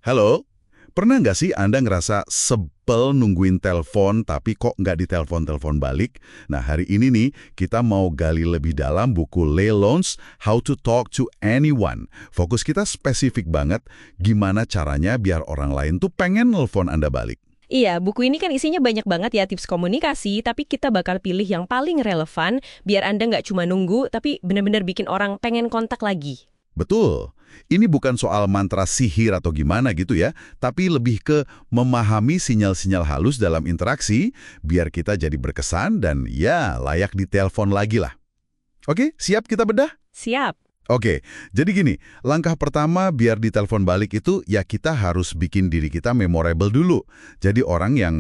Halo, pernah nggak sih Anda ngerasa sebel nungguin telepon tapi kok nggak ditelepon-telepon balik? Nah, hari ini nih kita mau gali lebih dalam buku Leigh Lowndes, How to Talk to Anyone. Fokus kita spesifik banget, gimana caranya biar orang lain tuh pengen nelpon Anda balik. Iya, buku ini kan isinya banyak banget ya tips komunikasi, tapi kita bakal pilih yang paling relevan biar Anda nggak cuma nunggu, tapi benar-benar bikin orang pengen kontak lagi. Betul. Ini bukan soal mantra sihir atau gimana gitu ya, tapi lebih ke memahami sinyal-sinyal halus dalam interaksi, biar kita jadi berkesan dan ya layak ditelepon lagi lah. Oke, siap kita bedah? Siap. Oke, jadi gini, langkah pertama biar ditelepon balik itu ya kita harus bikin diri kita memorable dulu. Jadi orang yang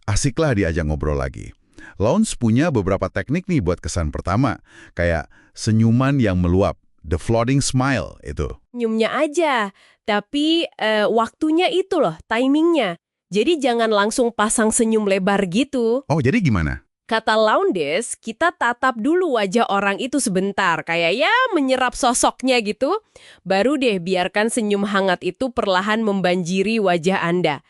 asiklah diajak ngobrol lagi. Lowndes punya beberapa teknik nih buat kesan pertama, kayak senyuman yang meluap, the floating smile itu. Nyumnya aja, tapi waktunya itu loh, timingnya. Jadi jangan langsung pasang senyum lebar gitu. Oh, jadi gimana? Kata Lowndes, kita tatap dulu wajah orang itu sebentar, kayak ya menyerap sosoknya gitu. Baru deh biarkan senyum hangat itu perlahan membanjiri wajah Anda.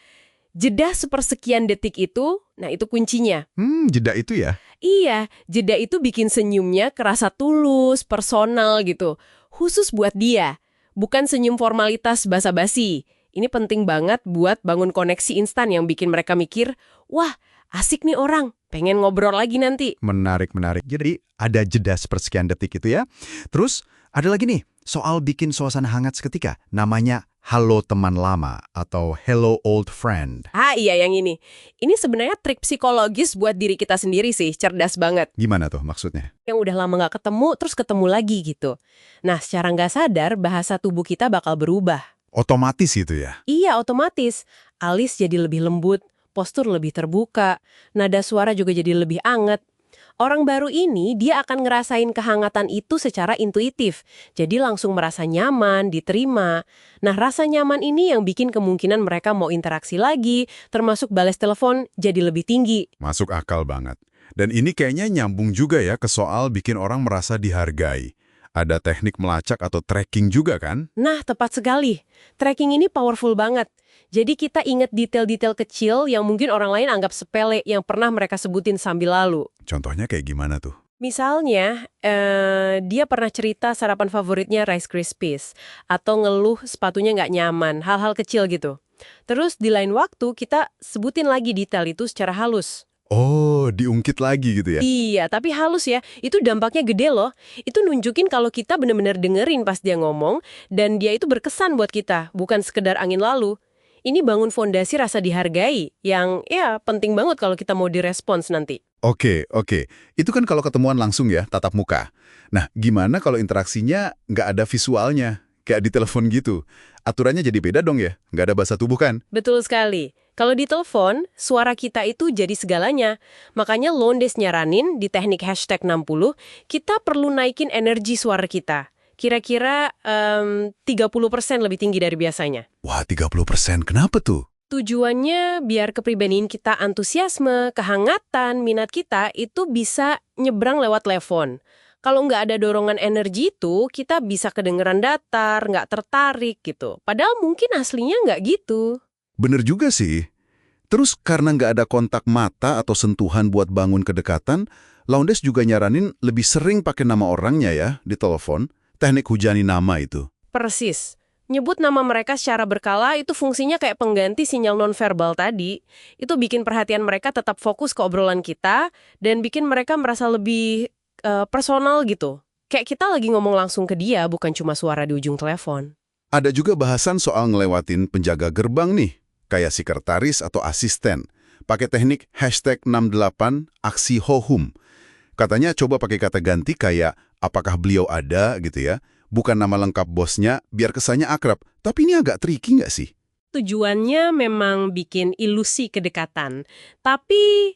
Jeda sepersekian detik itu, nah itu kuncinya. Jeda itu ya? Iya, jeda itu bikin senyumnya kerasa tulus, personal gitu. Khusus buat dia. Bukan senyum formalitas basa-basi. Ini penting banget buat bangun koneksi instan yang bikin mereka mikir, wah, asik nih orang, pengen ngobrol lagi nanti. Menarik, menarik. Jadi ada jeda sepersekian detik itu ya. Terus ada lagi nih, soal bikin suasana hangat seketika. Namanya halo teman lama atau hello old friend. Ah iya yang ini. Ini sebenarnya trik psikologis buat diri kita sendiri sih, cerdas banget. Gimana tuh maksudnya? Yang udah lama nggak ketemu, terus ketemu lagi gitu. Nah, secara nggak sadar, bahasa tubuh kita bakal berubah. Otomatis itu ya? Iya, otomatis. Alis jadi lebih lembut, postur lebih terbuka, nada suara juga jadi lebih anget. Orang baru ini, dia akan ngerasain kehangatan itu secara intuitif. Jadi langsung merasa nyaman, diterima. Nah, rasa nyaman ini yang bikin kemungkinan mereka mau interaksi lagi, termasuk balas telepon, jadi lebih tinggi. Masuk akal banget. Dan ini kayaknya nyambung juga ya ke soal bikin orang merasa dihargai. Ada teknik melacak atau tracking juga kan? Nah, tepat sekali. Tracking ini powerful banget. Jadi kita ingat detail-detail kecil yang mungkin orang lain anggap sepele yang pernah mereka sebutin sambil lalu. Contohnya kayak gimana tuh? Misalnya, dia pernah cerita sarapan favoritnya Rice Krispies, atau ngeluh sepatunya nggak nyaman, hal-hal kecil gitu. Terus di lain waktu kita sebutin lagi detail itu secara halus. Oh, diungkit lagi gitu ya? Iya, tapi halus ya. Itu dampaknya gede loh. Itu nunjukin kalau kita benar-benar dengerin pas dia ngomong, dan dia itu berkesan buat kita, bukan sekedar angin lalu. Ini bangun fondasi rasa dihargai, yang ya penting banget kalau kita mau direspons nanti. Oke. Itu kan kalau ketemuan langsung ya, tatap muka. Nah, gimana kalau interaksinya nggak ada visualnya? Kayak di telepon gitu. Aturannya jadi beda dong ya? Nggak ada bahasa tubuh kan? Betul sekali. Kalau di telepon, suara kita itu jadi segalanya. Makanya Lowndes nyaranin di teknik hashtag 60, kita perlu naikin energi suara kita. Kira-kira 30% lebih tinggi dari biasanya. Wah, 30%. Kenapa tuh? Tujuannya biar kepribadian kita antusiasme, kehangatan, minat kita itu bisa nyebrang lewat telepon. Kalau nggak ada dorongan energi itu, kita bisa kedengeran datar, nggak tertarik gitu. Padahal mungkin aslinya nggak gitu. Bener juga sih. Terus karena nggak ada kontak mata atau sentuhan buat bangun kedekatan, Lowndes juga nyaranin lebih sering pakai nama orangnya ya di telepon, teknik hujani nama itu. Persis. Nyebut nama mereka secara berkala itu fungsinya kayak pengganti sinyal nonverbal tadi. Itu bikin perhatian mereka tetap fokus ke obrolan kita dan bikin mereka merasa lebih personal gitu. Kayak kita lagi ngomong langsung ke dia, bukan cuma suara di ujung telepon. Ada juga bahasan soal ngelewatin penjaga gerbang nih, kayak sekretaris atau asisten. Pakai teknik hashtag 68 aksi hohum. Katanya coba pakai kata ganti kayak apakah beliau ada gitu ya. Bukan nama lengkap bosnya, biar kesannya akrab. Tapi ini agak tricky nggak sih? Tujuannya memang bikin ilusi kedekatan. Tapi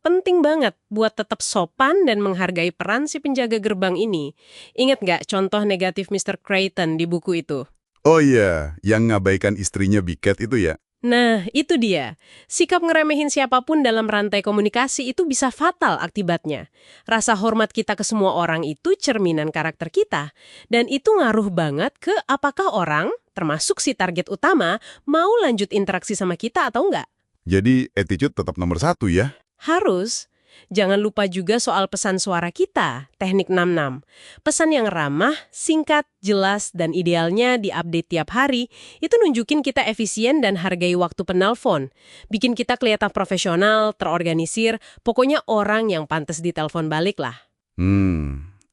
penting banget buat tetap sopan dan menghargai peran si penjaga gerbang ini. Ingat nggak contoh negatif Mr. Creighton di buku itu? Oh iya, yang ngabaikan istrinya Biket itu ya. Nah, itu dia. Sikap ngeremehin siapapun dalam rantai komunikasi itu bisa fatal akibatnya. Rasa hormat kita ke semua orang itu cerminan karakter kita. Dan itu ngaruh banget ke apakah orang, termasuk si target utama, mau lanjut interaksi sama kita atau enggak. Jadi attitude tetap nomor satu ya? Harus. Jangan lupa juga soal pesan suara kita, teknik 66. Pesan yang ramah, singkat, jelas, dan idealnya diupdate tiap hari, itu nunjukin kita efisien dan hargai waktu penelpon. Bikin kita kelihatan profesional, terorganisir, pokoknya orang yang pantas ditelepon balik lah.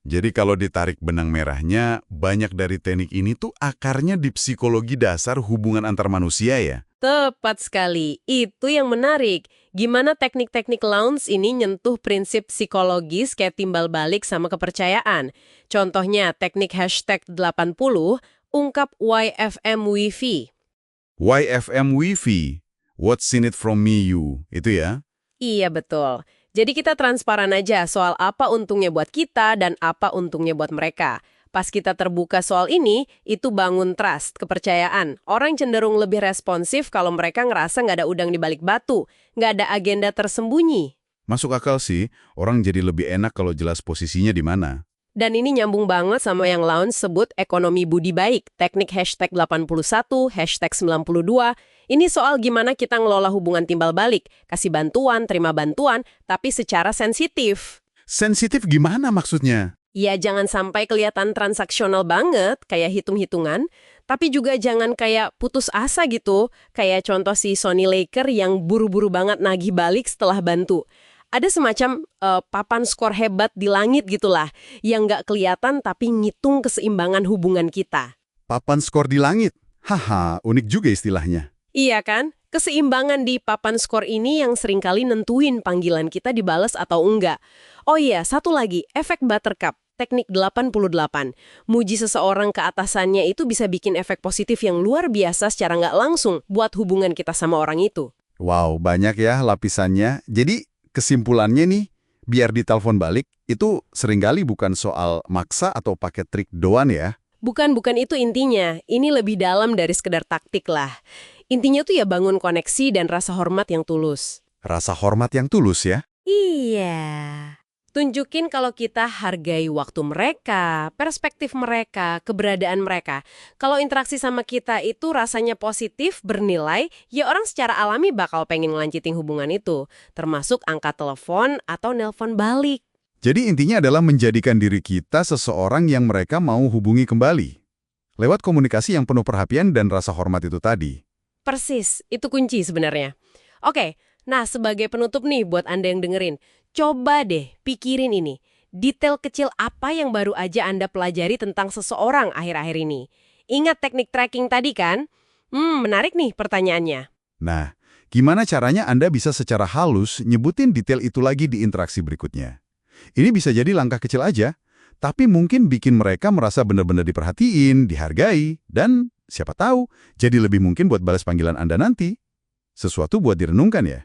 Jadi kalau ditarik benang merahnya, banyak dari teknik ini tuh akarnya di psikologi dasar hubungan antar manusia ya? Tepat sekali. Itu yang menarik. Gimana teknik-teknik Lounge ini nyentuh prinsip psikologis kayak timbal balik sama kepercayaan. Contohnya teknik hashtag 80, ungkap YFM Wifi. YFM Wifi, what's in it from me you, itu ya? Iya betul. Jadi kita transparan aja soal apa untungnya buat kita dan apa untungnya buat mereka. Pas kita terbuka soal ini, itu bangun trust, kepercayaan. Orang cenderung lebih responsif kalau mereka ngerasa nggak ada udang di balik batu, nggak ada agenda tersembunyi. Masuk akal sih, orang jadi lebih enak kalau jelas posisinya di mana. Dan ini nyambung banget sama yang Lounge sebut ekonomi budi baik, teknik hashtag 81, hashtag 92. Ini soal gimana kita ngelola hubungan timbal balik, kasih bantuan, terima bantuan, tapi secara sensitif. Sensitif gimana maksudnya? Ya jangan sampai kelihatan transaksional banget, kayak hitung-hitungan, tapi juga jangan kayak putus asa gitu, kayak contoh si Sonny Laker yang buru-buru banget nagih balik setelah bantu. Ada semacam papan skor hebat di langit gitulah, yang nggak kelihatan tapi ngitung keseimbangan hubungan kita. Papan skor di langit? Haha, unik juga istilahnya. Iya kan? Keseimbangan di papan skor ini yang seringkali nentuin panggilan kita dibalas atau enggak. Oh iya, satu lagi, efek buttercup, teknik 88. Muji seseorang ke atasannya itu bisa bikin efek positif yang luar biasa secara nggak langsung buat hubungan kita sama orang itu. Wow, banyak ya lapisannya. Jadi kesimpulannya nih, biar ditelepon balik, itu seringkali bukan soal maksa atau pakai trik doang ya. Bukan itu intinya. Ini lebih dalam dari sekedar taktik lah. Intinya tuh ya bangun koneksi dan rasa hormat yang tulus. Rasa hormat yang tulus ya? Iya. Tunjukin kalau kita hargai waktu mereka, perspektif mereka, keberadaan mereka. Kalau interaksi sama kita itu rasanya positif, bernilai, ya orang secara alami bakal pengen ngelanjutin hubungan itu. Termasuk angkat telepon atau nelpon balik. Jadi intinya adalah menjadikan diri kita seseorang yang mereka mau hubungi kembali. Lewat komunikasi yang penuh perhatian dan rasa hormat itu tadi. Persis, itu kunci sebenarnya. Oke, nah sebagai penutup nih buat Anda yang dengerin, coba deh pikirin ini. Detail kecil apa yang baru aja Anda pelajari tentang seseorang akhir-akhir ini? Ingat teknik tracking tadi kan? Menarik nih pertanyaannya. Nah, gimana caranya Anda bisa secara halus nyebutin detail itu lagi di interaksi berikutnya? Ini bisa jadi langkah kecil aja, tapi mungkin bikin mereka merasa benar-benar diperhatiin, dihargai, dan siapa tahu jadi lebih mungkin buat balas panggilan Anda nanti. Sesuatu buat direnungkan ya.